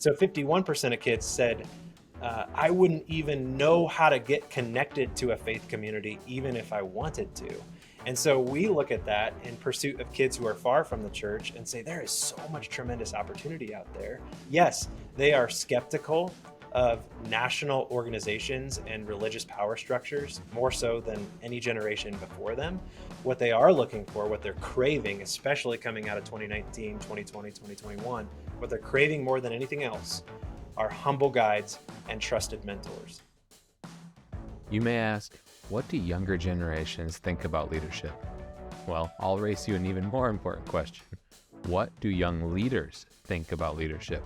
So 51% of kids said, I wouldn't even know how to get connected to a faith community, even if I wanted to. And so we look at that in pursuit of kids who are far from the church and say, there is so much tremendous opportunity out there. Yes, they are skeptical of national organizations and religious power structures, more so than any generation before them. What they are looking for, what they're craving, especially coming out of 2019, 2020, 2021, what they're craving more than anything else are humble guides and trusted mentors. You may ask, what do younger generations think about leadership? Well, I'll raise you an even more important question. What do young leaders think about leadership?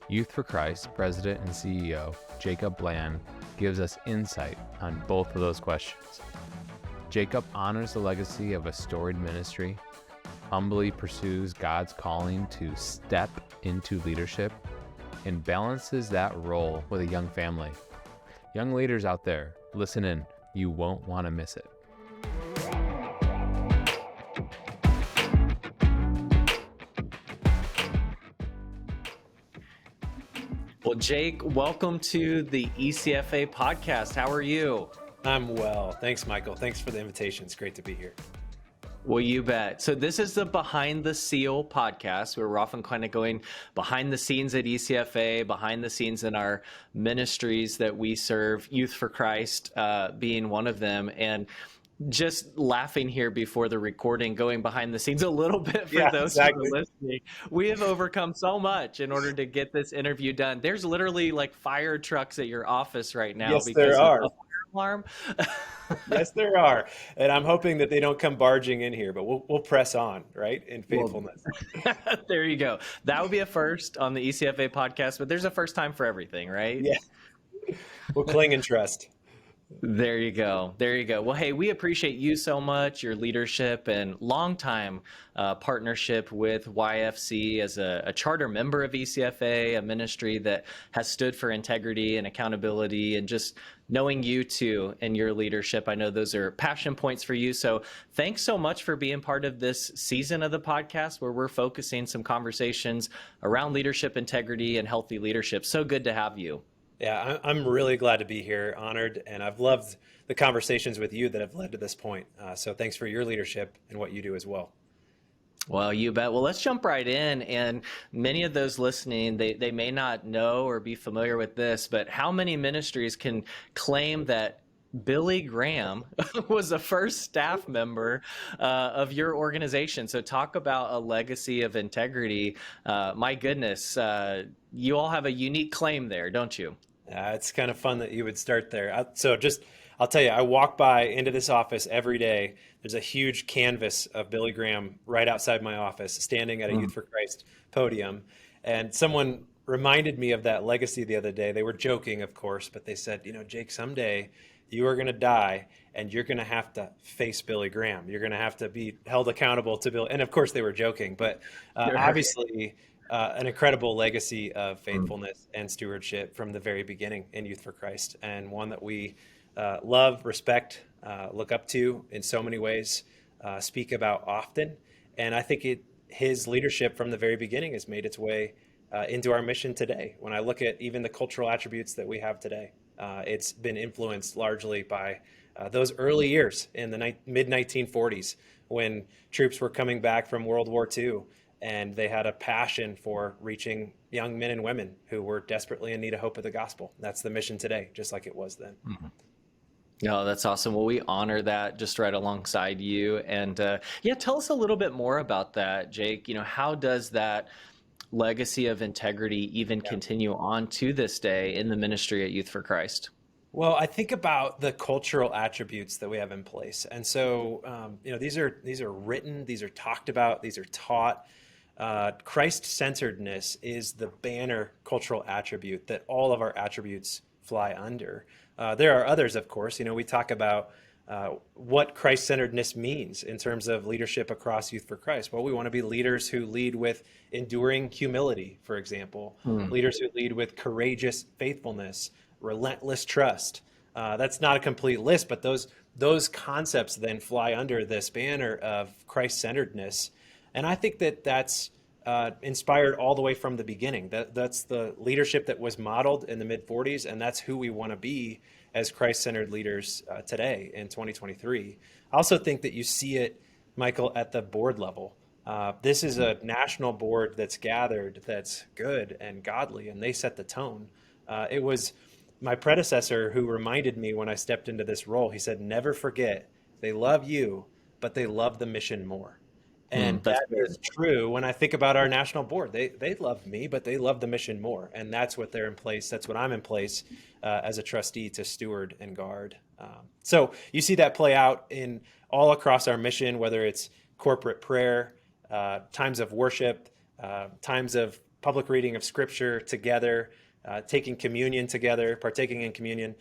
Youth for Christ President and CEO Jacob Bland gives us insight on both of those questions. Jacob honors the legacy of a storied ministry, humbly pursues God's calling to step into leadership, and balances that role with a young family. Young leaders out there, listen in. You won't want to miss it. Well, Jake, welcome to the ECFA podcast. How are you? I'm well. Thanks, Michael. Thanks for the invitation. It's great to be here. Well, you bet. So this is the Behind the Seal podcast, where we're often kind of going behind the scenes at ECFA, behind the scenes in our ministries that we serve, Youth for Christ being one of them. And just laughing here before the recording, going behind the scenes a little bit for those who are listening. We have overcome so much in order to get this interview done. There's literally like fire trucks at your office right now. Yes, because there are. of a fire alarm. Yes, there are. And I'm hoping that they don't come barging in here, but we'll press on, right? In faithfulness. There you go. That would be a first on the ECFA podcast, but there's a first time for everything, right? Yeah. We'll cling and trust. There you go. There you go. Well, hey, we appreciate you so much, your leadership and longtime partnership with YFC as a charter member of ECFA, a ministry that has stood for integrity and accountability, and just knowing you too and your leadership. I know those are passion points for you. So thanks so much for being part of this season of the podcast where we're focusing some conversations around leadership, integrity, and healthy leadership. So good to have you. Yeah, I'm really glad to be here, honored, and I've loved the conversations with you that have led to this point. So thanks for your leadership and what you do as well. Well, you bet. Well, let's jump right in. And many of those listening, they may not know or be familiar with this, but how many ministries can claim that Billy Graham was the first staff member of your organization? So talk about a legacy of integrity. My goodness, you all have a unique claim there, don't you? It's kind of fun that you would start there. I'll tell you, I walk by into this office every day. There's a huge canvas of Billy Graham right outside my office, standing at a Youth for Christ podium. And someone reminded me of that legacy the other day. They were joking, of course, but they said, Jake, someday you are going to die and you're going to have to face Billy Graham. You're going to have to be held accountable to Billy. And of course they were joking, but obviously an incredible legacy of faithfulness and stewardship from the very beginning in Youth for Christ, and one that we love, respect, look up to in so many ways, speak about often. And I think his leadership from the very beginning has made its way into our mission today. When I look at even the cultural attributes that we have today, it's been influenced largely by those early years in the mid-1940s when troops were coming back from World War II, and they had a passion for reaching young men and women who were desperately in need of hope of the gospel. That's the mission today, just like it was then. Mm-hmm. No, that's awesome. Well, we honor that just right alongside you. And tell us a little bit more about that, Jake. How does that legacy of integrity even continue on to this day in the ministry at Youth for Christ? Well, I think about the cultural attributes that we have in place. And so, these are written, these are talked about, these are taught. Christ-centeredness is the banner cultural attribute that all of our attributes fly under. There are others, of course. We talk about what Christ-centeredness means in terms of leadership across Youth for Christ. Well, we want to be leaders who lead with enduring humility, for example, leaders who lead with courageous faithfulness, relentless trust. That's not a complete list, but those concepts then fly under this banner of Christ-centeredness. And I think that that's inspired all the way from the beginning. That's the leadership that was modeled in the mid 40s, and that's who we want to be as Christ-centered leaders today in 2023. I also think that you see it, Michael, at the board level. This is a national board that's gathered, that's good and godly, and they set the tone. It was my predecessor who reminded me when I stepped into this role. He said, never forget, they love you, but they love the mission more. And That's that good. is true when I think about our national board. They love me, but they love the mission more. And that's what they're in place. That's what I'm in place as a trustee to steward and guard. So you see that play out in all across our mission, whether it's corporate prayer, times of worship, times of public reading of scripture together, taking communion together, partaking in communion.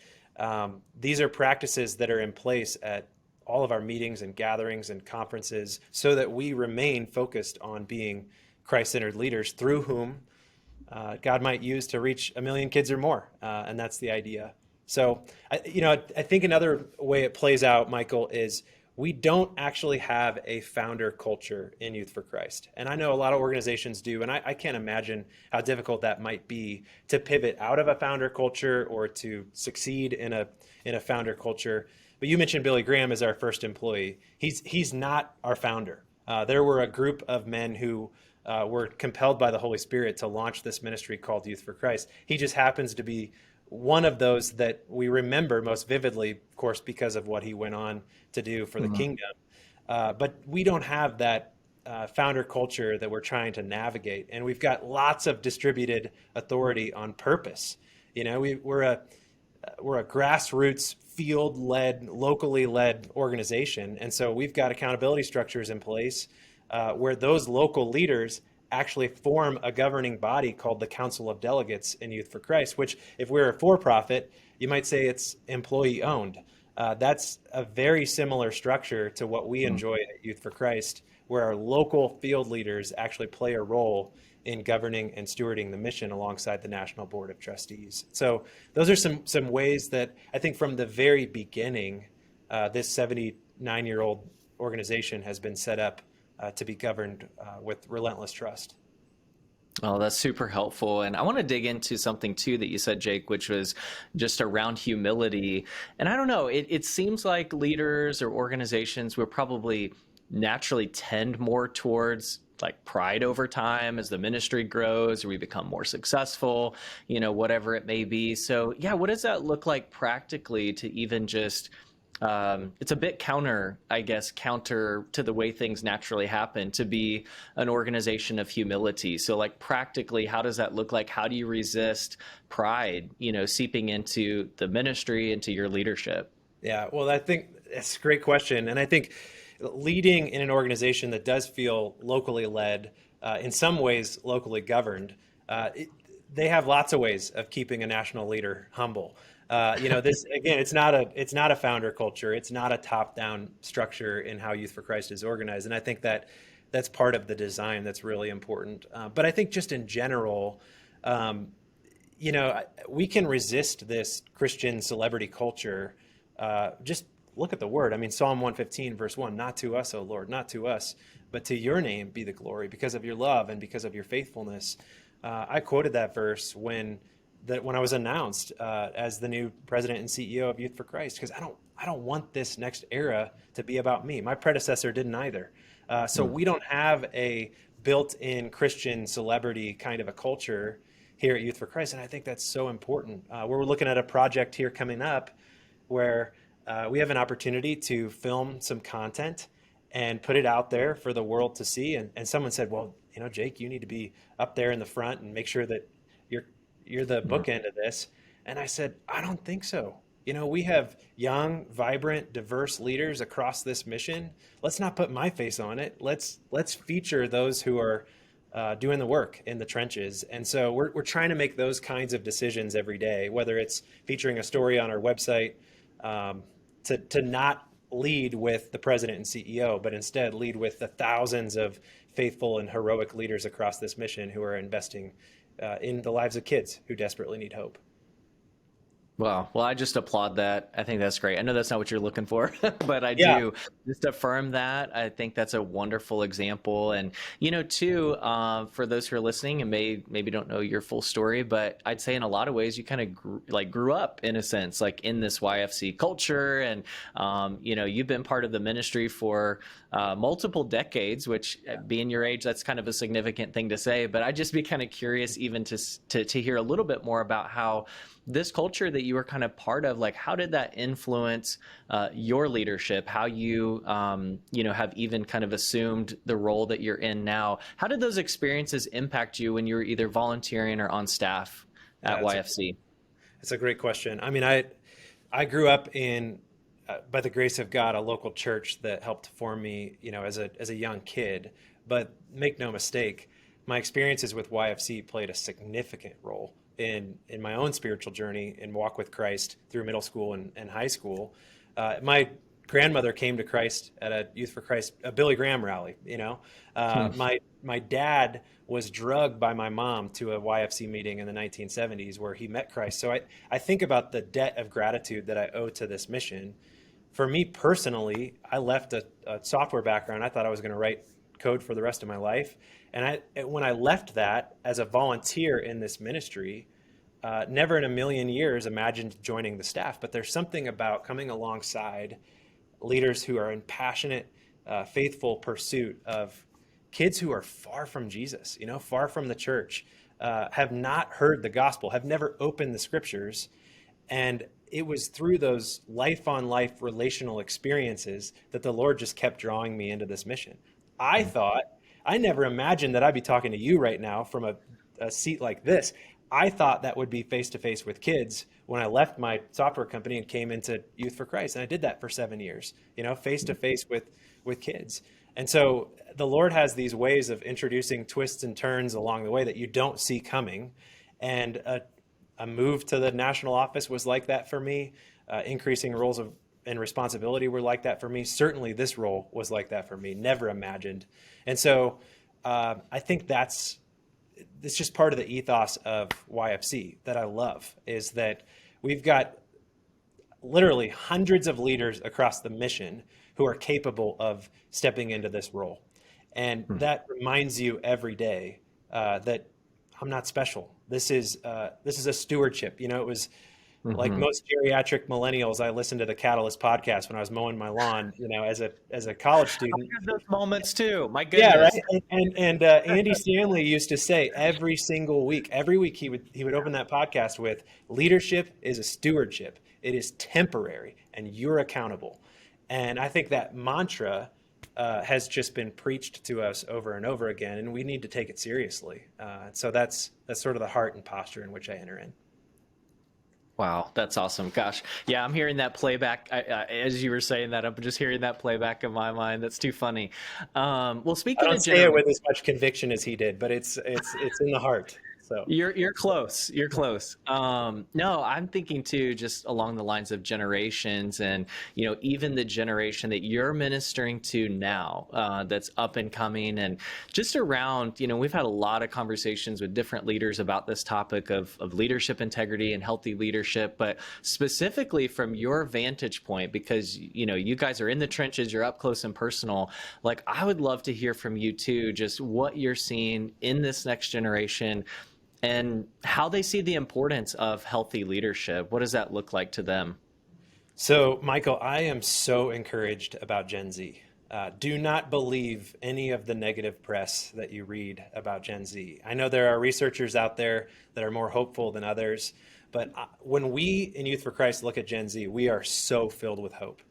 These are practices that are in place at all of our meetings and gatherings and conferences so that we remain focused on being Christ-centered leaders through whom God might use to reach 1 million kids or more. And that's the idea. So, I think another way it plays out, Michael, is we don't actually have a founder culture in Youth for Christ. And I know a lot of organizations do, and I can't imagine how difficult that might be to pivot out of a founder culture or to succeed in a founder culture. But you mentioned Billy Graham as our first employee. He's not our founder. There were a group of men who were compelled by the Holy Spirit to launch this ministry called Youth for Christ. He just happens to be one of those that we remember most vividly, of course, because of what he went on to do for the kingdom. But we don't have that founder culture that we're trying to navigate. And we've got lots of distributed authority on purpose. We're a grassroots, field-led, locally led organization. And so we've got accountability structures in place where those local leaders actually form a governing body called the Council of Delegates in Youth for Christ, which if we're a for-profit, you might say it's employee-owned. That's a very similar structure to what we enjoy at Youth for Christ, where our local field leaders actually play a role in governing and stewarding the mission alongside the National Board of Trustees. So those are some ways that I think from the very beginning, this 79-year-old organization has been set up to be governed with relentless trust. Oh, that's super helpful. And I want to dig into something too that you said, Jake, which was just around humility. And I don't know, it seems like leaders or organizations will probably naturally tend more towards like pride over time as the ministry grows or we become more successful, whatever it may be. So yeah, what does that look like practically to even just it's a bit counter to the way things naturally happen to be an organization of humility. So like practically, how does that look like? How do you resist pride, seeping into the ministry, into your leadership? Yeah, well, I think that's a great question. And I think leading in an organization that does feel locally led, in some ways locally governed, they have lots of ways of keeping a national leader humble. This again, it's not a founder culture. It's not a top-down structure in how Youth for Christ is organized. And I think that's part of the design that's really important. But I think just in general, we can resist this Christian celebrity culture. Just look at the word. I mean, Psalm 115, verse 1, not to us, O Lord, not to us, but to your name be the glory because of your love and because of your faithfulness. I quoted that verse when I was announced as the new president and CEO of Youth for Christ, because I don't want this next era to be about me. My predecessor didn't either. So we don't have a built-in Christian celebrity kind of a culture here at Youth for Christ, and I think that's so important. We're looking at a project here coming up where we have an opportunity to film some content and put it out there for the world to see. And someone said, well, Jake, you need to be up there in the front and make sure that you're the bookend of this. And I said, I don't think so. We have young, vibrant, diverse leaders across this mission. Let's not put my face on it. Let's feature those who are doing the work in the trenches. And so we're trying to make those kinds of decisions every day, whether it's featuring a story on our website, to not lead with the president and CEO, but instead lead with the thousands of faithful and heroic leaders across this mission who are investing in the lives of kids who desperately need hope. Well, I just applaud that. I think that's great. I know that's not what you're looking for, but I Yeah, do just affirm that. I think that's a wonderful example. And, too, for those who are listening and maybe don't know your full story, but I'd say in a lot of ways you kind of grew up in a sense, like in this YFC culture. And, you've been part of the ministry for multiple decades, which being your age, that's kind of a significant thing to say. But I'd just be kind of curious even to hear a little bit more about how this culture that you were kind of part of, like how did that influence your leadership, how you have even kind of assumed the role that you're in now? How did those experiences impact you when you were either volunteering or on staff at yeah, YFC? it's a great question. I mean, I grew up in, by the grace of God, a local church that helped form me, as a young kid. But make no mistake, my experiences with YFC played a significant role in my own spiritual journey and walk with Christ through middle school and high school. My grandmother came to Christ at a Youth for Christ, a Billy Graham rally. Hmm. My dad was drugged by my mom to a YFC meeting in the 1970s where he met Christ. So I think about the debt of gratitude that I owe to this mission. For me personally, I left a software background. I thought I was going to write code for the rest of my life. And when I left that as a volunteer in this ministry, never in a million years imagined joining the staff. But there's something about coming alongside leaders who are in passionate, faithful pursuit of kids who are far from Jesus, far from the church, have not heard the gospel, have never opened the scriptures. And it was through those life on life relational experiences that the Lord just kept drawing me into this mission. I never imagined that I'd be talking to you right now from a seat like this. I thought that would be face to face with kids when I left my software company and came into Youth for Christ. And I did that for 7 years, face to face with kids. And so the Lord has these ways of introducing twists and turns along the way that you don't see coming. And a move to the national office was like that for me. Increasing roles and responsibility were like that for me. Certainly this role was like that for me, never imagined. And so I think it's just part of the ethos of YFC that I love, is that we've got literally hundreds of leaders across the mission who are capable of stepping into this role. And that reminds you every day that I'm not special. This is a stewardship. It was like most geriatric millennials. I listened to the Catalyst podcast when I was mowing my lawn, as a college student. I had those moments too. My Yeah, goodness. right. And Andy Stanley used to say every week he would open that podcast with, leadership is a stewardship. It is temporary, and you're accountable. And I think that mantra has just been preached to us over and over again, and we need to take it seriously. So that's sort of the heart and posture in which I enter in. Wow, that's awesome. Gosh. Yeah, I'm hearing that playback. As you were saying that, I'm just hearing that playback in my mind. That's too funny. Well, I speaking don't of say it with as much conviction as he did, but it's in the heart. So You're close. You're close. No, I'm thinking too, just along the lines of generations, and even the generation that you're ministering to now, that's up and coming, and just around. We've had a lot of conversations with different leaders about this topic of leadership integrity and healthy leadership, but specifically from your vantage point, because you guys are in the trenches, you're up close and personal. Like, I would love to hear from you too, just what you're seeing in this next generation, and how they see the importance of healthy leadership. What does that look like to them? So, Michael, I am so encouraged about Gen Z. Do not believe any of the negative press that you read about Gen Z. I know there are researchers out there that are more hopeful than others, but when we in Youth for Christ look at Gen Z, we are so filled with hope.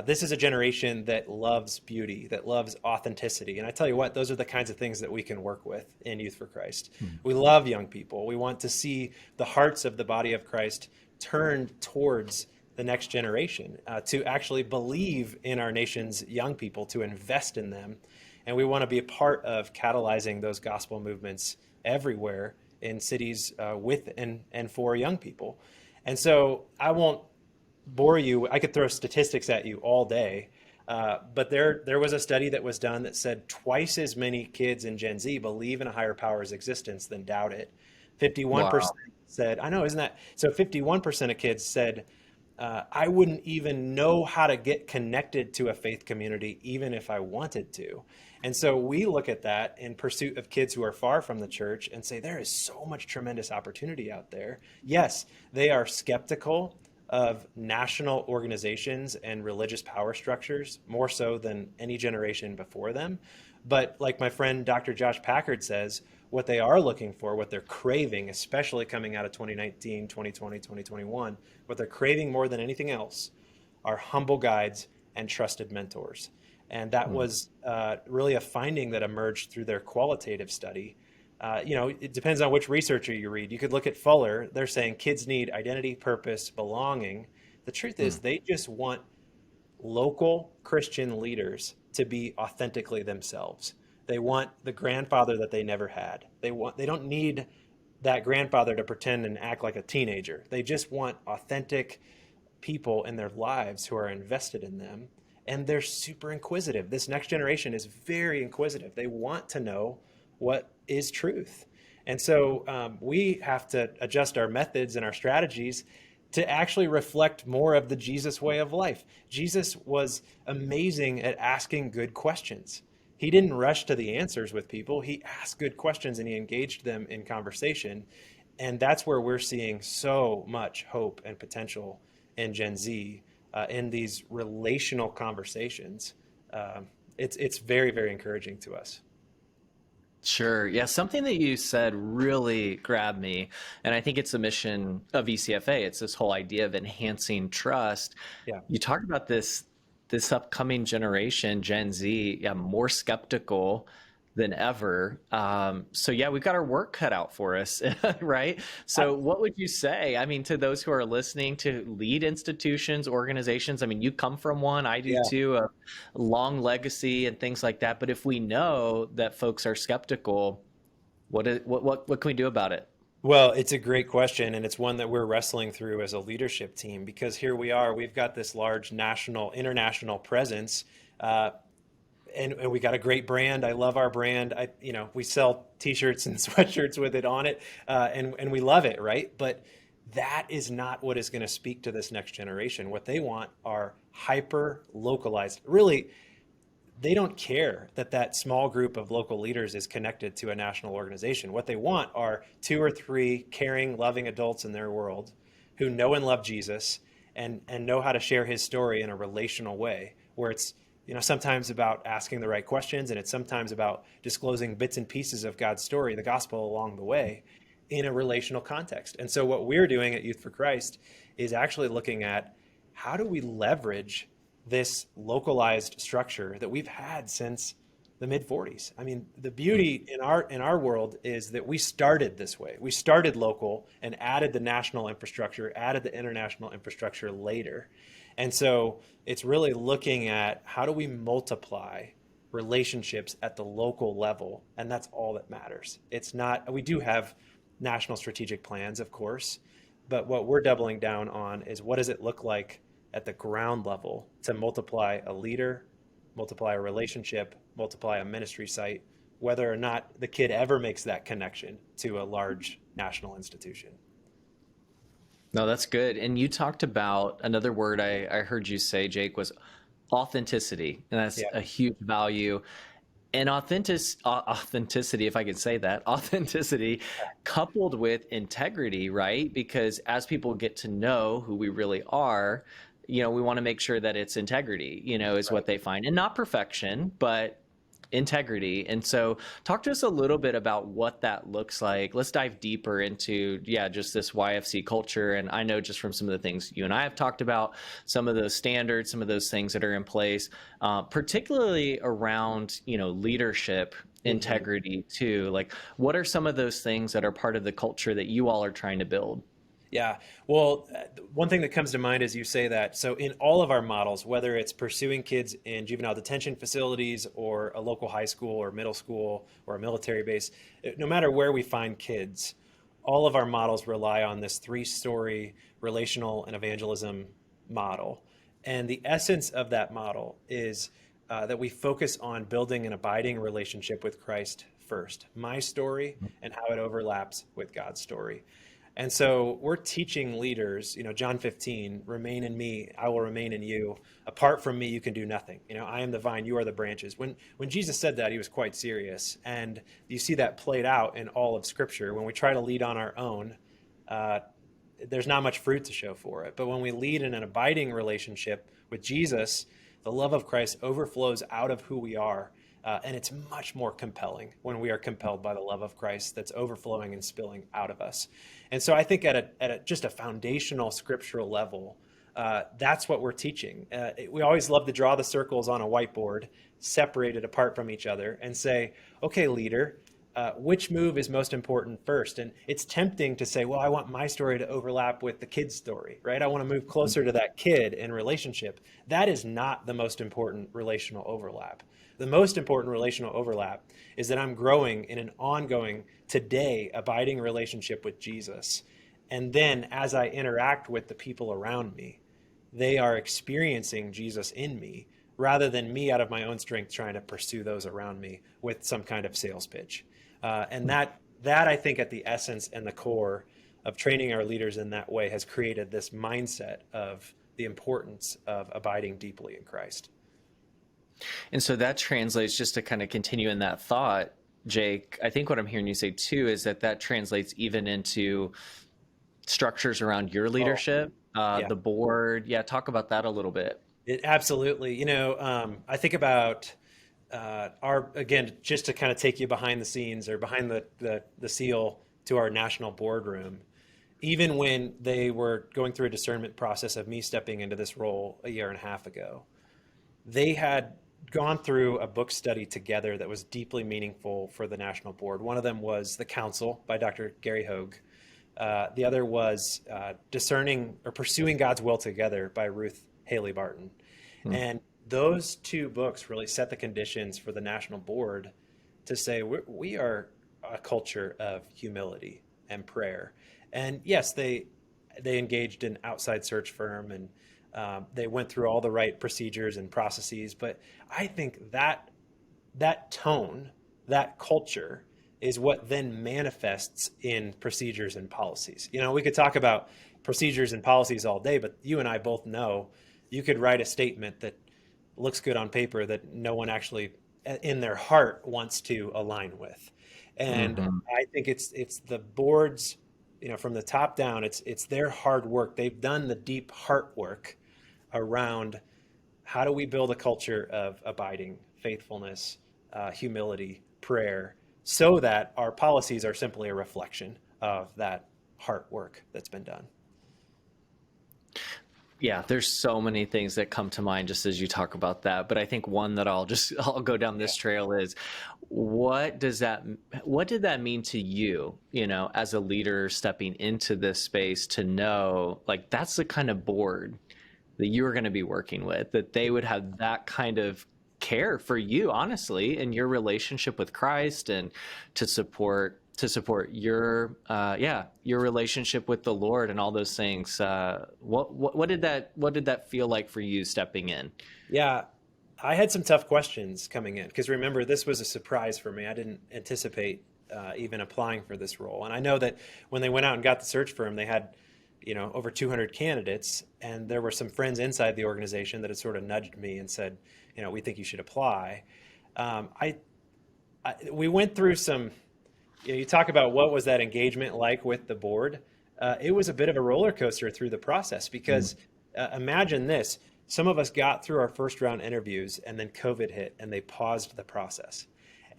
This is a generation that loves beauty, that loves authenticity. And I tell you what, those are the kinds of things that we can work with in Youth for Christ. We love young people. We want to see the hearts of the body of Christ turned towards the next generation, to actually believe in our nation's young people, to invest in them. And we want to be a part of catalyzing those gospel movements everywhere in cities with and for young people. And so I won't bore you. I could throw statistics at you all day, but there was a study that was done that said twice as many kids in Gen Z believe in a higher power's existence than doubt it. 51% Wow. said, I know, isn't that so? 51% of kids said, I wouldn't even know how to get connected to a faith community, even if I wanted to. And so we look at that in pursuit of kids who are far from the church and say, there is so much tremendous opportunity out there. Yes, they are skeptical of national organizations and religious power structures, more so than any generation before them. But like my friend Dr. Josh Packard says, what they are looking for, what they're craving, especially coming out of 2019, 2020, 2021, what they're craving more than anything else are humble guides and trusted mentors. And that Hmm. was really a finding that emerged through their qualitative study. It depends on which researcher you read. You could look at Fuller. They're saying kids need identity, purpose, belonging. The truth Hmm. is, they just want local Christian leaders to be authentically themselves. They want the grandfather that they never had. They don't need that grandfather to pretend and act like a teenager. They just want authentic people in their lives who are invested in them, and they're super inquisitive. This next generation is very inquisitive. They want to know what is truth. And so we have to adjust our methods and our strategies to actually reflect more of the Jesus way of life. Jesus was amazing at asking good questions. He didn't rush to the answers with people. He asked good questions and he engaged them in conversation. And that's where we're seeing so much hope and potential in Gen Z, in these relational conversations. It's very, very encouraging to us. Sure. Yeah, something that you said really grabbed me. And I think it's the mission of ECFA. It's this whole idea of enhancing trust. Yeah. You talked about this upcoming generation, Gen Z, yeah, more skeptical than ever. So yeah, we've got our work cut out for us, right? So what would you say? I mean, to those who are listening to lead institutions, organizations, I mean, you come from one, I do Yeah. too, a long legacy and things like that. But if we know that folks are skeptical, what can we do about it? Well, it's a great question, and it's one that we're wrestling through as a leadership team because here we are, we've got this large national, international presence, uh, and we got a great brand. I love our brand. We sell T-shirts and sweatshirts with it on it, and we love it, right? But that is not what is going to speak to this next generation. What they want are hyper localized. Really, they don't care that that small group of local leaders is connected to a national organization. What they want are two or three caring, loving adults in their world who know and love Jesus and know how to share his story in a relational way, where it's sometimes about asking the right questions, and it's sometimes about disclosing bits and pieces of God's story, the gospel along the way, in a relational context. And so what we're doing at Youth for Christ is actually looking at how do we leverage this localized structure that we've had since the mid 40s. I mean, the beauty in our world is that we started this way. We started local and added the national infrastructure, added the international infrastructure later. And so it's really looking at how do we multiply relationships at the local level, and that's all that matters. It's not, we do have national strategic plans, of course, but what we're doubling down on is what does it look like at the ground level to multiply a leader, multiply a relationship, multiply a ministry site, whether or not the kid ever makes that connection to a large national institution. No, that's good. And you talked about another word I heard you say, Jake, was authenticity. And that's Yeah. a huge value. And authenticity, if I could say that, authenticity coupled with integrity, right? Because as people get to know who we really are, we want to make sure that it's integrity, is Right. what they find. And not perfection, but integrity. And so talk to us a little bit about what that looks like. Let's dive deeper into, yeah, just this YFC culture. And I know just from some of the things you and I have talked about, some of those standards, some of those things that are in place, particularly around, leadership Mhm. integrity too. Like, what are some of those things that are part of the culture that you all are trying to build? Yeah. Well, one thing that comes to mind as you say that, so in all of our models, whether it's pursuing kids in juvenile detention facilities or a local high school or middle school or a military base, no matter where we find kids, all of our models rely on this three-story relational and evangelism model. And the essence of that model is that we focus on building an abiding relationship with Christ first, my story and how it overlaps with God's story. And so we're teaching leaders, John 15, remain in me, I will remain in you. Apart from me, you can do nothing. I am the vine, you are the branches. When Jesus said that, he was quite serious. And you see that played out in all of Scripture. When we try to lead on our own, there's not much fruit to show for it. But when we lead in an abiding relationship with Jesus, the love of Christ overflows out of who we are. And it's much more compelling when we are compelled by the love of Christ that's overflowing and spilling out of us. And so I think at just a foundational scriptural level, that's what we're teaching. We always love to draw the circles on a whiteboard, separated apart from each other, and say, okay, leader, which move is most important first? And it's tempting to say, well, I want my story to overlap with the kid's story, right? I want to move closer to that kid in relationship. That is not the most important relational overlap. The most important relational overlap is that I'm growing in an ongoing, today, abiding relationship with Jesus. And then as I interact with the people around me, they are experiencing Jesus in me rather than me out of my own strength trying to pursue those around me with some kind of sales pitch. And that I think at the essence and the core of training our leaders in that way has created this mindset of the importance of abiding deeply in Christ. And so that translates, just to kind of continue in that thought, Jake, I think what I'm hearing you say too is that translates even into structures around your leadership, the board. Yeah, talk about that a little bit. Absolutely. I think about again, just to kind of take you behind the scenes or behind the seal to our national boardroom. Even when they were going through a discernment process of me stepping into this role a year and a half ago, they had gone through a book study together that was deeply meaningful for the national board. One of them was The Council by Dr. Gary Hogue. The other was Discerning or Pursuing God's Will Together by Ruth Haley Barton. And those two books really set the conditions for the national board to say we are a culture of humility and prayer. And yes, they engaged an outside search firm and they went through all the right procedures and processes. But I think that tone, that culture is what then manifests in procedures and policies. We could talk about procedures and policies all day, but you and I both know you could write a statement that looks good on paper that no one actually in their heart wants to align with. And I think it's the board's, from the top down, it's their hard work. They've done the deep heart work around how do we build a culture of abiding, faithfulness, humility, prayer, so that our policies are simply a reflection of that heart work that's been done. Yeah, there's so many things that come to mind just as you talk about that. But I think one that I'll go down this trail is, what did that mean to you, as a leader stepping into this space, to know like that's the kind of board that you were going to be working with, that they would have that kind of care for you, honestly, in your relationship with Christ, and to support your relationship with the Lord and all those things. What did that feel like for you stepping in? Yeah, I had some tough questions coming in, because remember, this was a surprise for me. I didn't anticipate even applying for this role. And I know that when they went out and got the search firm, they had over 200 candidates, and there were some friends inside the organization that had sort of nudged me and said, we think you should apply. We went through some. You talk about what was that engagement like with the board. It was a bit of a roller coaster through the process, because imagine this. Some of us got through our first round interviews and then COVID hit and they paused the process.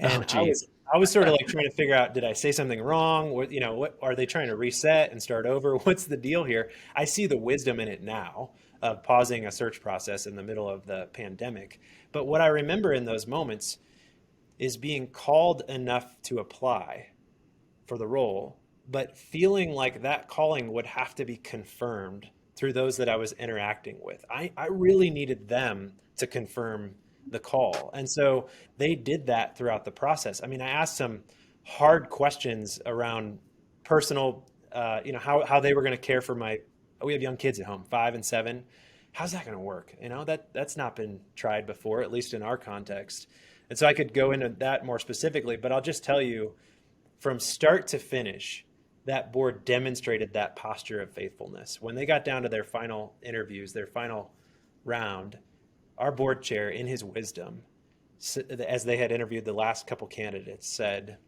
And I was sort of like trying to figure out, did I say something wrong? What are they trying to reset and start over? What's the deal here? I see the wisdom in it now of pausing a search process in the middle of the pandemic. But what I remember in those moments is being called enough to apply for the role, but feeling like that calling would have to be confirmed through those that I was interacting with. I really needed them to confirm the call. And so they did that throughout the process. I mean, I asked some hard questions around personal, how they were going to care for we have young kids at home, 5 and 7. How's that going to work? That's not been tried before, at least in our context. And so I could go into that more specifically, but I'll just tell you from start to finish, that board demonstrated that posture of faithfulness. When they got down to their final interviews, their final round, our board chair, in his wisdom, as they had interviewed the last couple candidates, said,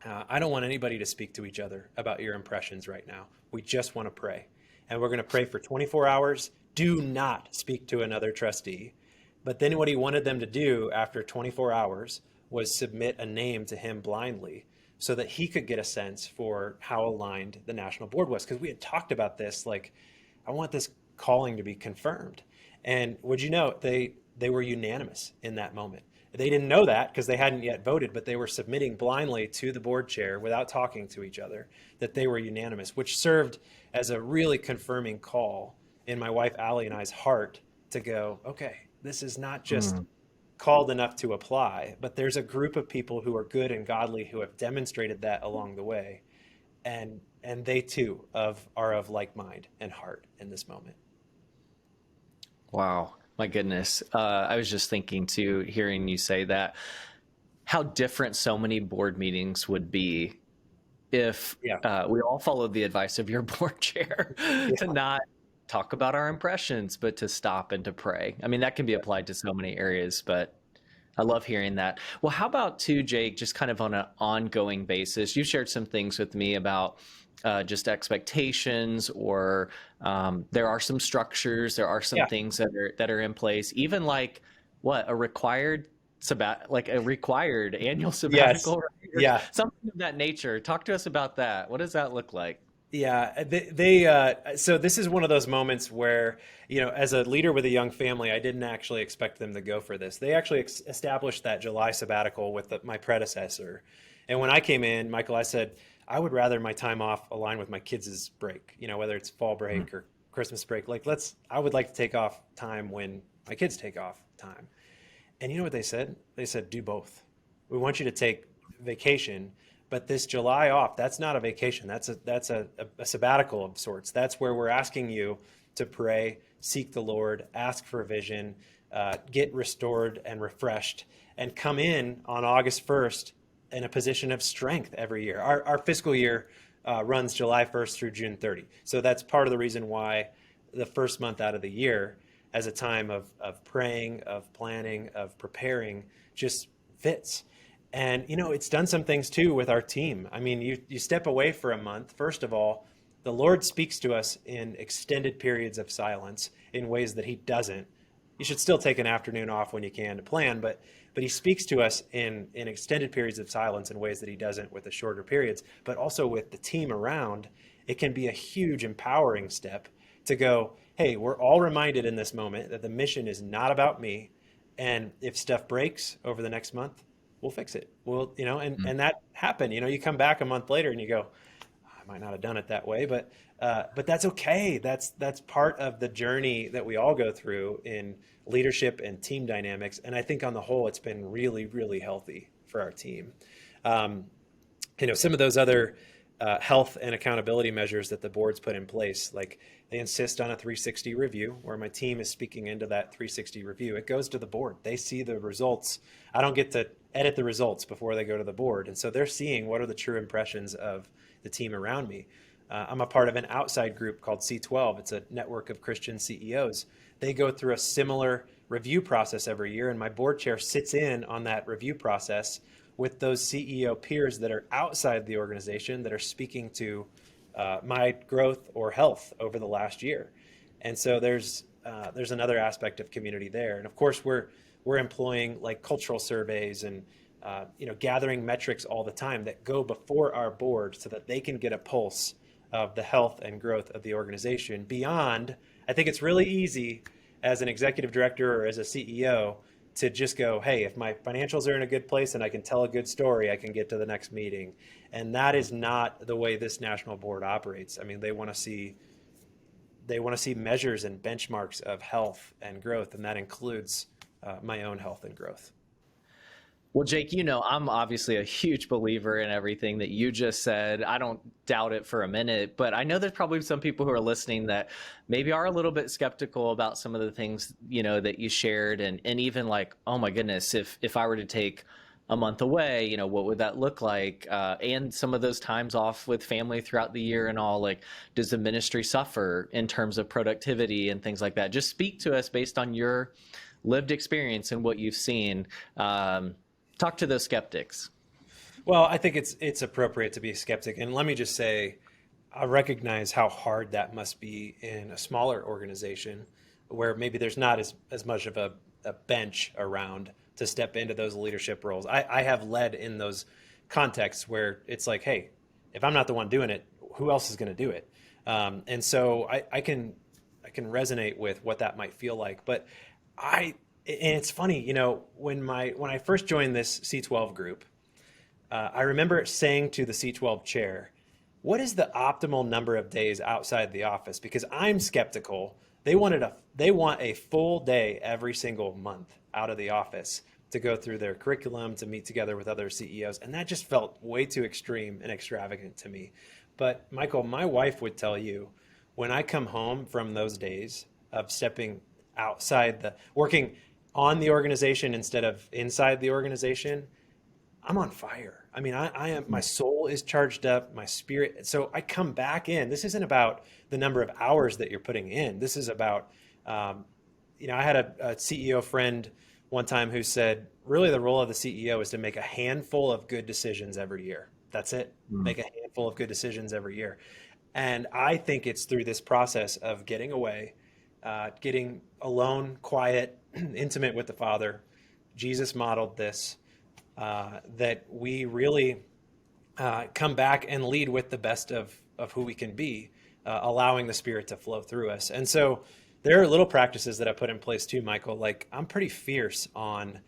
I don't want anybody to speak to each other about your impressions right now. We just want to pray. And we're going to pray for 24 hours. Do not speak to another trustee. But then what he wanted them to do after 24 hours was submit a name to him blindly so that he could get a sense for how aligned the national board was. Because we had talked about this, like, I want this calling to be confirmed. And would you know, they were unanimous in that moment. They didn't know that because they hadn't yet voted, but they were submitting blindly to the board chair without talking to each other that they were unanimous, which served as a really confirming call in my wife Allie and I's heart to go, okay, this is not just called enough to apply, but there's a group of people who are good and godly who have demonstrated that along the way. And they too are of like mind and heart in this moment. Wow. My goodness. I was just thinking too, hearing you say that, how different so many board meetings would be if we all followed the advice of your board chair to not talk about our impressions, but to stop and to pray. I mean, that can be applied to so many areas, but I love hearing that. Well, how about too, Jake, just kind of on an ongoing basis, you shared some things with me about just expectations, or there are some structures, there are some things that are in place, even like a required annual sabbatical, right? Something of that nature. Talk to us about that. What does that look like? Yeah, so this is one of those moments where, as a leader with a young family, I didn't actually expect them to go for this. They actually established that July sabbatical with my predecessor. And when I came in, Michael, I said, I would rather my time off align with my kids' break, whether it's fall break or Christmas break. Like, I would like to take off time when my kids take off time. And you know what they said? They said, do both. We want you to take vacation, but this July off, that's not a vacation. That's a sabbatical of sorts. That's where we're asking you to pray, seek the Lord, ask for a vision, get restored and refreshed, and come in on August 1st in a position of strength every year. Our fiscal year runs July 1st through June 30. So that's part of the reason why the first month out of the year as a time of praying, of planning, of preparing just fits. And, it's done some things too with our team. I mean, you step away for a month. First of all, the Lord speaks to us in extended periods of silence in ways that he doesn't. You should still take an afternoon off when you can to plan, but he speaks to us in extended periods of silence in ways that he doesn't with the shorter periods. But also with the team around, it can be a huge empowering step to go, hey, we're all reminded in this moment that the mission is not about me. And if stuff breaks over the next month, we'll fix it. And that happened. You come back a month later and you go, I might not have done it that way, but that's okay. That's part of the journey that we all go through in leadership and team dynamics. And I think on the whole, it's been really, really healthy for our team. Some of those other health and accountability measures that the board's put in place, like they insist on a 360 review where my team is speaking into that 360 review. It goes to the board. They see the results. I don't get to edit the results before they go to the board. And so they're seeing what are the true impressions of the team around me. I'm a part of an outside group called C12. It's a network of Christian CEOs. They go through a similar review process every year, and my board chair sits in on that review process with those CEO peers that are outside the organization that are speaking to my growth or health over the last year. And so there's another aspect of community there. And of course, we're employing like cultural surveys and gathering metrics all the time that go before our board so that they can get a pulse of the health and growth of the organization beyond. I think it's really easy as an executive director or as a CEO to just go, hey, if my financials are in a good place and I can tell a good story, I can get to the next meeting. And that is not the way this national board operates. I mean, they want to see measures and benchmarks of health and growth, and that includes my own health and growth. Well, Jake, I'm obviously a huge believer in everything that you just said. I don't doubt it for a minute, but I know there's probably some people who are listening that maybe are a little bit skeptical about some of the things, that you shared, and even like, oh my goodness, if I were to take a month away, what would that look like? And some of those times off with family throughout the year and all, like, does the ministry suffer in terms of productivity and things like that? Just speak to us based on your lived experience and what you've seen. Talk to those skeptics. Well, I think it's appropriate to be a skeptic. And let me just say, I recognize how hard that must be in a smaller organization where maybe there's not as much of a bench around to step into those leadership roles. I have led in those contexts where it's like, hey, if I'm not the one doing it, who else is going to do it? And so I can resonate with what that might feel like. But and it's funny, when I first joined this C12 group, I remember saying to the C12 chair, what is the optimal number of days outside the office? Because I'm skeptical. They want a full day every single month out of the office to go through their curriculum, to meet together with other CEOs. And that just felt way too extreme and extravagant to me. But Michael, my wife would tell you, when I come home from those days of stepping outside working on the organization instead of inside the organization, I'm on fire. I mean, I am, my soul is charged up, my spirit. So I come back in. This isn't about the number of hours that you're putting in. This is about, I had a CEO friend one time who said, really the role of the CEO is to make a handful of good decisions every year. That's it. Make a handful of good decisions every year. And I think it's through this process of getting away, getting alone, quiet, intimate with the Father. Jesus modeled this, that we really come back and lead with the best of who we can be, allowing the Spirit to flow through us. And so there are little practices that I put in place too, Michael. Like, I'm pretty fierce on,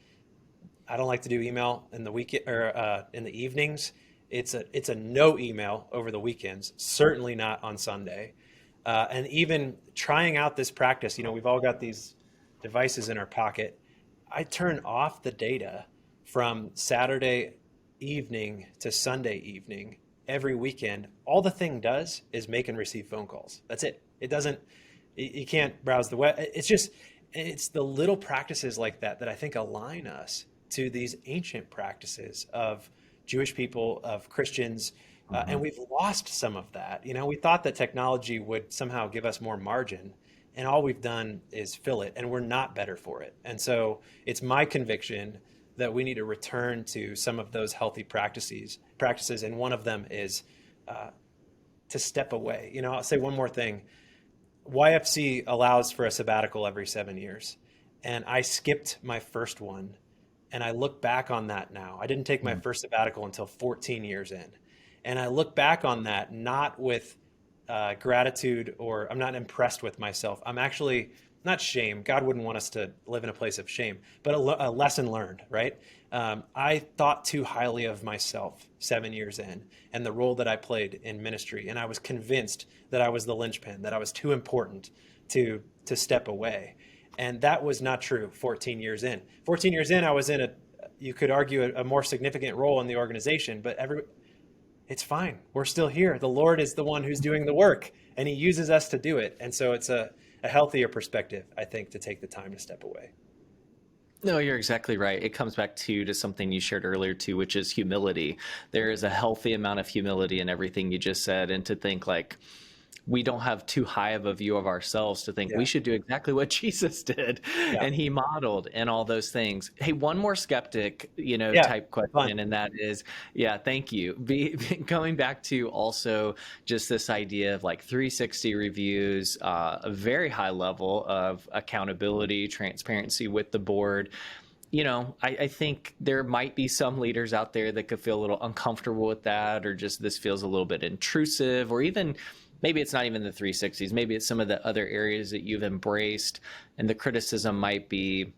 I don't like to do email in the weekend or in the evenings. It's a no email over the weekends, certainly not on Sunday. And even trying out this practice, we've all got these devices in our pocket. I turn off the data from Saturday evening to Sunday evening every weekend. All the thing does is make and receive phone calls. That's it. It doesn't, you can't browse the web. It's the little practices like that I think align us to these ancient practices of Jewish people, of Christians. And we've lost some of that. We thought that technology would somehow give us more margin, and all we've done is fill it, and we're not better for it. And so it's my conviction that we need to return to some of those healthy practices, and one of them is to step away. I'll say one more thing. YFC allows for a sabbatical every 7 years, and I skipped my first one, and I look back on that now. I didn't take my first sabbatical until 14 years in, and I look back on that not with gratitude, or I'm not impressed with myself. I'm actually not shame. God wouldn't want us to live in a place of shame, but a lesson learned, right? I thought too highly of myself 7 years in and the role that I played in ministry. And I was convinced that I was the linchpin, that I was too important to step away. And that was not true 14 years in. 14 years in, I was in you could argue, a more significant role in the organization, but it's fine. We're still here. The Lord is the one who's doing the work, and he uses us to do it. And so it's a healthier perspective, I think, to take the time to step away. No, you're exactly right. It comes back to something you shared earlier too, which is humility. There is a healthy amount of humility in everything you just said, and to think like, we don't have too high of a view of ourselves to think we should do exactly what Jesus did and he modeled and all those things. Hey, one more skeptic, type question. Fun. And that is, thank you. Going back to also just this idea of like 360 reviews, a very high level of accountability, transparency with the board. I think there might be some leaders out there that could feel a little uncomfortable with that, or just this feels a little bit intrusive, or even maybe it's not even the 360s. Maybe it's some of the other areas that you've embraced, and the criticism might be,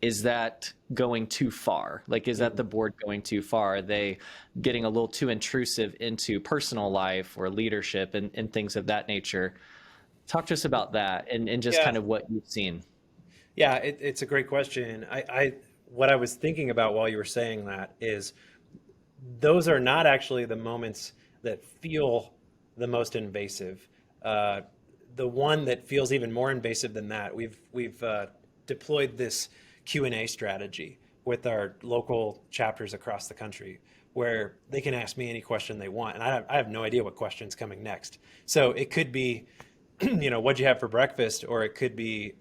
is that going too far? Like, is that the board going too far? Are they getting a little too intrusive into personal life or leadership and things of that nature? Talk to us about that and just kind of what you've seen. Yeah, it's a great question. what I was thinking about while you were saying that is those are not actually the moments that feel the most invasive. Uh, the one that feels even more invasive than that, we've deployed this Q&A strategy with our local chapters across the country, where they can ask me any question they want, and I have no idea what question's coming next. So it could be, what'd you have for breakfast, or it could be,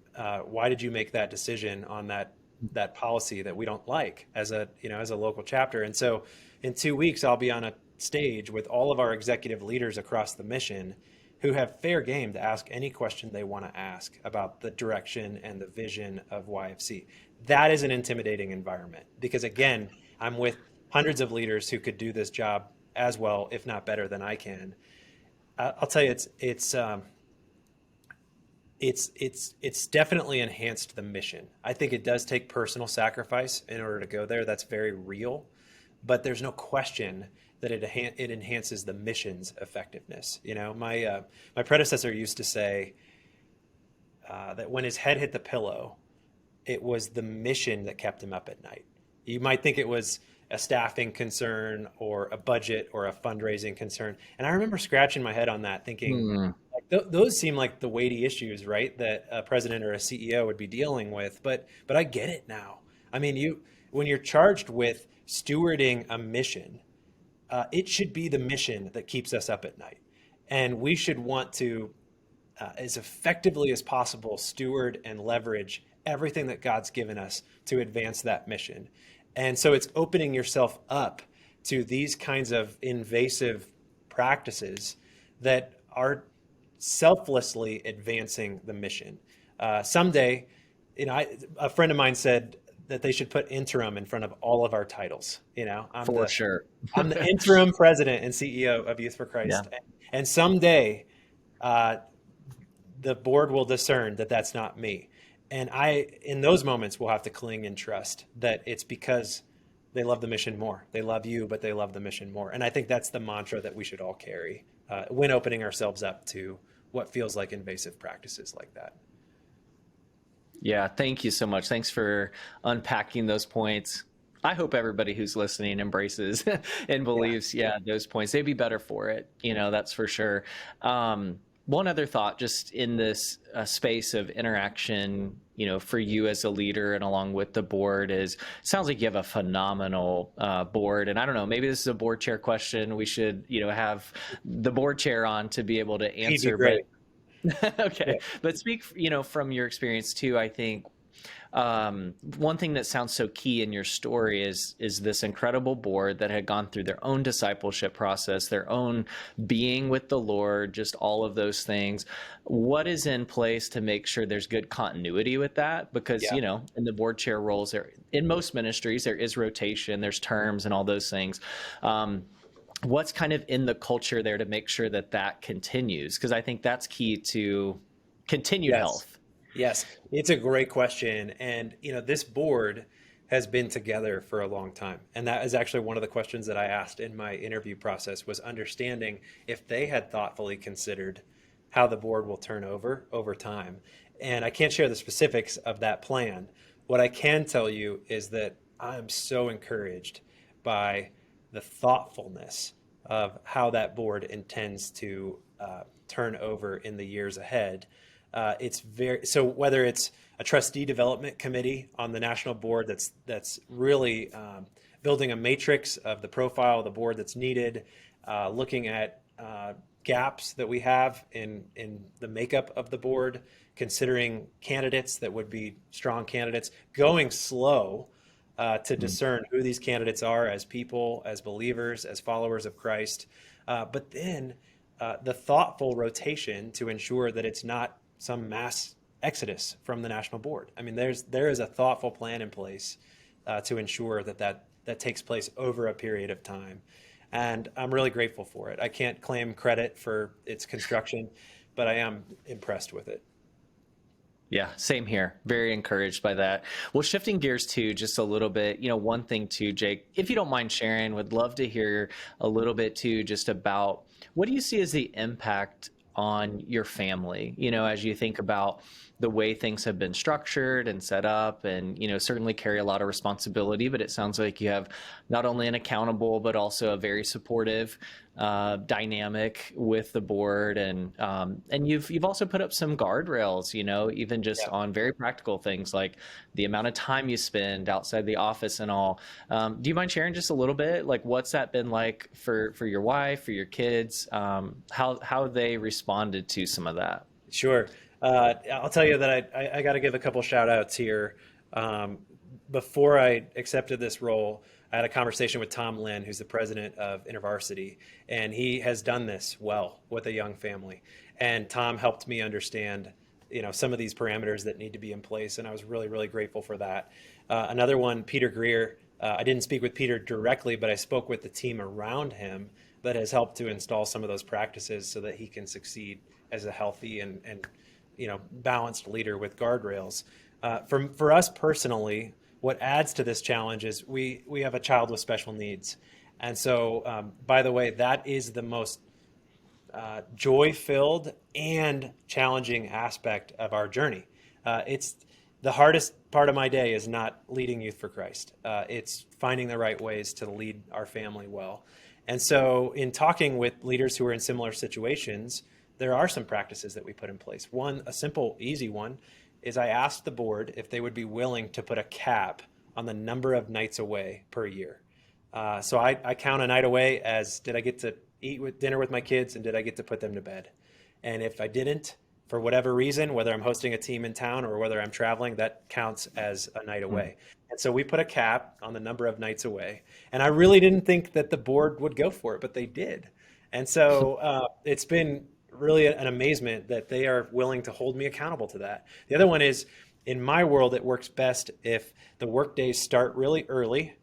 why did you make that decision on that policy that we don't like as a local chapter. And so in 2 weeks, I'll be on a stage with all of our executive leaders across the mission who have fair game to ask any question they want to ask about the direction and the vision of YFC. That is an intimidating environment because, again, I'm with hundreds of leaders who could do this job as well, if not better than I can. I'll tell you, it's definitely enhanced the mission. I think it does take personal sacrifice in order to go there. That's very real, but there's no question that it enhances the mission's effectiveness. My predecessor used to say that when his head hit the pillow, it was the mission that kept him up at night. You might think it was a staffing concern or a budget or a fundraising concern. And I remember scratching my head on that, thinking, those seem like the weighty issues, right, that a president or a CEO would be dealing with. But I get it now. I mean, when you're charged with stewarding a mission, it should be the mission that keeps us up at night. And we should want to, as effectively as possible, steward and leverage everything that God's given us to advance that mission. And so it's opening yourself up to these kinds of invasive practices that are selflessly advancing the mission. Someday, a friend of mine said that they should put interim in front of all of our titles. Sure. I'm the interim president and CEO of Youth for Christ. Yeah. And someday the board will discern that that's not me. And in those moments, will have to cling and trust that it's because they love the mission more. They love you, but they love the mission more. And I think that's the mantra that we should all carry when opening ourselves up to what feels like invasive practices like that. Yeah, thank you so much. Thanks for unpacking those points. I hope everybody who's listening embraces and believes, those points. They'd be better for it. That's for sure. One other thought, just in this space of interaction, for you as a leader and along with the board, sounds like you have a phenomenal board. And I don't know, maybe this is a board chair question. We should, have the board chair on to be able to answer. Great. Okay. Yeah. But speak, from your experience too, I think one thing that sounds so key in your story is this incredible board that had gone through their own discipleship process, their own being with the Lord, just all of those things. What is in place to make sure there's good continuity with that? Because, in the board chair roles, in most ministries, there is rotation, there's terms and all those things. What's kind of in the culture there to make sure that continues? Because I think that's key to continued health. Yes, it's a great question. And, this board has been together for a long time. And that is actually one of the questions that I asked in my interview process, was understanding if they had thoughtfully considered how the board will turn over time. And I can't share the specifics of that plan. What I can tell you is that I'm so encouraged by the thoughtfulness of how that board intends to turn over in the years ahead. So whether it's a trustee development committee on the national board that's really building a matrix of the profile of the board that's needed, looking at gaps that we have in the makeup of the board, considering candidates that would be strong candidates, going slow to discern who these candidates are as people, as believers, as followers of Christ, but then the thoughtful rotation to ensure that it's not some mass exodus from the national board. I mean, there is a thoughtful plan in place to ensure that takes place over a period of time. And I'm really grateful for it. I can't claim credit for its construction, but I am impressed with it. Yeah, same here. Very encouraged by that. Well, shifting gears too, just a little bit, one thing too, Jake, if you don't mind sharing, would love to hear a little bit too, just about what do you see as the impact on your family, as you think about the way things have been structured and set up, and, certainly carry a lot of responsibility, but it sounds like you have not only an accountable, but also a very supportive dynamic with the board. And you've also put up some guardrails, even just on very practical things like the amount of time you spend outside the office and all. Do you mind sharing just a little bit, like what's that been like for your wife, for your kids, how they responded to some of that? Sure. I'll tell you that I got to give a couple shout outs here. Before I accepted this role, I had a conversation with Tom Lynn, who's the president of InterVarsity, and he has done this well with a young family. And Tom helped me understand, some of these parameters that need to be in place, and I was really, really grateful for that. Another one, Peter Greer. I didn't speak with Peter directly, but I spoke with the team around him that has helped to install some of those practices so that he can succeed as a healthy and balanced leader with guardrails. For us personally, what adds to this challenge is we have a child with special needs. And so, by the way, that is the most joy-filled and challenging aspect of our journey. It's the hardest part of my day is not leading Youth for Christ. It's finding the right ways to lead our family well. And so in talking with leaders who are in similar situations, there are some practices that we put in place. One, a simple, easy one, is I asked the board if they would be willing to put a cap on the number of nights away per year. So I count a night away as, did I get to eat dinner with my kids and did I get to put them to bed? And if I didn't, for whatever reason, whether I'm hosting a team in town or whether I'm traveling, that counts as a night away. And so we put a cap on the number of nights away. And I really didn't think that the board would go for it, but they did. And so it's been really an amazement that they are willing to hold me accountable to that. The other one is, in my world, it works best if the work days start really early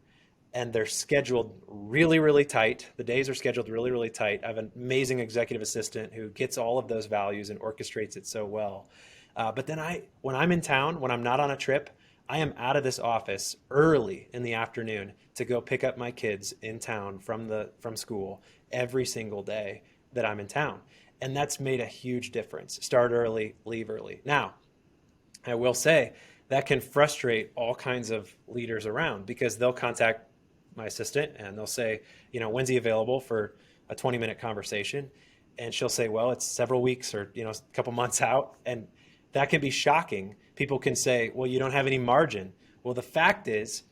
and they're scheduled really, really tight. The days are scheduled really, really tight. I have an amazing executive assistant who gets all of those values and orchestrates it so well. But then when I'm in town, when I'm not on a trip, I am out of this office early in the afternoon to go pick up my kids in town from school every single day that I'm in town. And that's made a huge difference. Start early, leave early. Now, I will say that can frustrate all kinds of leaders around because they'll contact my assistant and they'll say, when's he available for a 20-minute conversation? And she'll say, well, it's several weeks or, a couple months out. And that can be shocking. People can say, well, you don't have any margin. Well, the fact is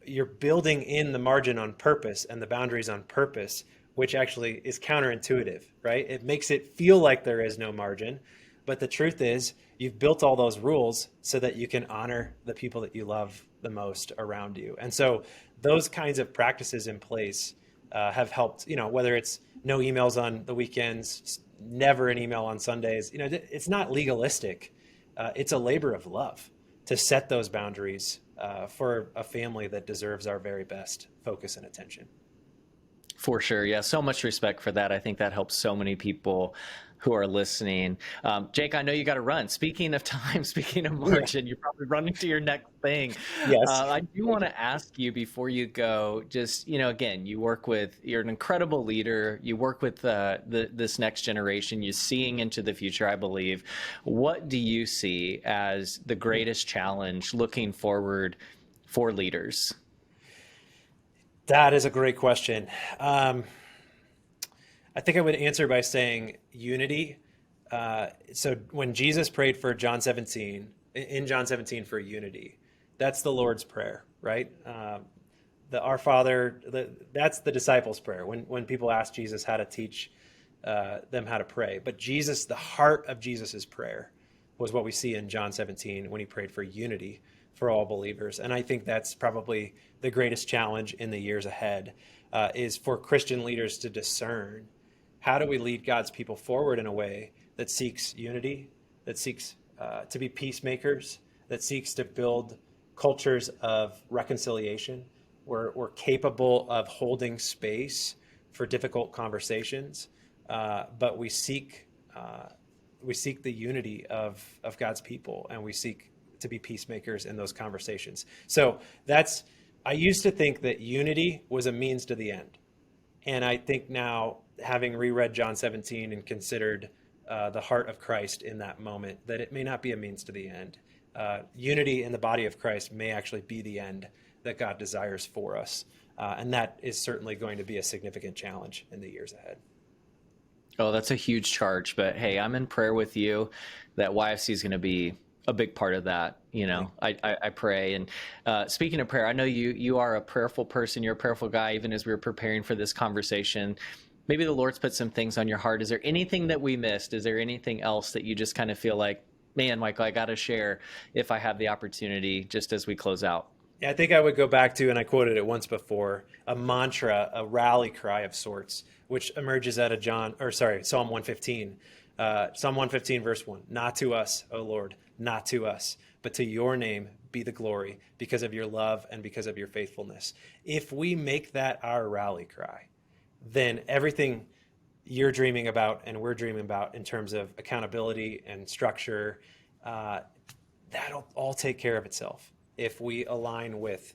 you're building in the margin on purpose and the boundaries on purpose, which actually is counterintuitive, right? It makes it feel like there is no margin. But the truth is you've built all those rules so that you can honor the people that you love the most around you. And so those kinds of practices in place have helped, whether it's no emails on the weekends, never an email on Sundays, it's not legalistic. It's a labor of love to set those boundaries for a family that deserves our very best focus and attention. For sure. Yeah. So much respect for that. I think that helps so many people who are listening. Jake, I know you got to run. Speaking of time, speaking of margin, you're probably running to your next thing. Yes. I do want to ask you before you go, just, again, you're an incredible leader. You work with this next generation. You're seeing into the future, I believe. What do you see as the greatest challenge looking forward for leaders? That is a great question. I think I would answer by saying unity. So when Jesus prayed for in John 17 for unity, that's the Lord's Prayer, right? The Our Father, that's the disciples' prayer when people ask Jesus how to teach them how to pray. But Jesus, the heart of Jesus's prayer was what we see in John 17 when he prayed for unity for all believers. And I think that's probably the greatest challenge in the years ahead, is for Christian leaders to discern how do we lead God's people forward in a way that seeks unity, that seeks to be peacemakers, that seeks to build cultures of reconciliation. We're capable of holding space for difficult conversations, but we seek the unity of God's people, and we seek to be peacemakers in those conversations. So I used to think that unity was a means to the end. And I think now, having reread John 17 and considered the heart of Christ in that moment, that it may not be a means to the end. Unity in the body of Christ may actually be the end that God desires for us. And that is certainly going to be a significant challenge in the years ahead. Oh, that's a huge charge. But hey, I'm in prayer with you that YFC is going to be a big part of that. I pray. And speaking of prayer, I know you are a prayerful person. You're a prayerful guy, even as we were preparing for this conversation. Maybe the Lord's put some things on your heart. Is there anything that we missed? Is there anything else that you just kind of feel like, man, Michael, I got to share if I have the opportunity, just as we close out? Yeah, I think I would go back to, and I quoted it once before, a mantra, a rally cry of sorts, which emerges out of Psalm 115. Psalm 115, verse 1. Not to us, O Lord, not to us, but to your name be the glory because of your love and because of your faithfulness. If we make that our rally cry, then everything you're dreaming about and we're dreaming about in terms of accountability and structure, that'll all take care of itself if we align with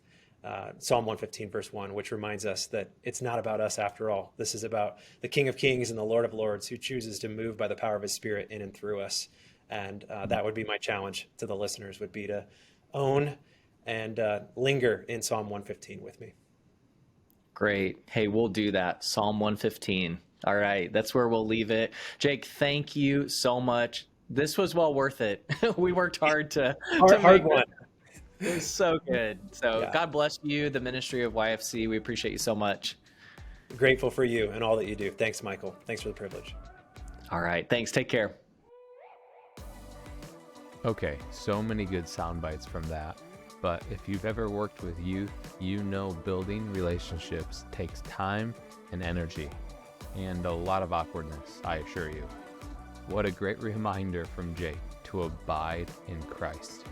Psalm 115, verse 1, which reminds us that it's not about us after all. This is about the King of Kings and the Lord of Lords, who chooses to move by the power of his Spirit in and through us. And that would be my challenge to the listeners, would be to own and linger in Psalm 115 with me. Great. Hey, we'll do that. Psalm 115. All right. That's where we'll leave it. Jake, thank you so much. This was well worth it. We worked hard to hard one. It was so good. So Yeah. God bless you, the ministry of YFC. We appreciate you so much. Grateful for you and all that you do. Thanks, Michael. Thanks for the privilege. All right. Thanks. Take care. Okay, so many good sound bites from that. But if you've ever worked with youth, you know building relationships takes time and energy and a lot of awkwardness, I assure you. What a great reminder from Jake to abide in Christ.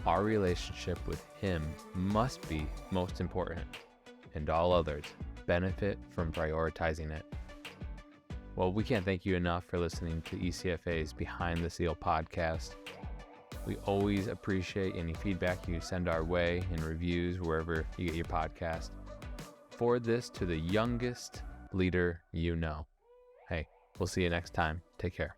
Our relationship with him must be most important, and all others benefit from prioritizing it. Well, we can't thank you enough for listening to ECFA's Behind the Seal podcast. We always appreciate any feedback you send our way and reviews wherever you get your podcast. Forward this to the youngest leader you know. Hey, we'll see you next time. Take care.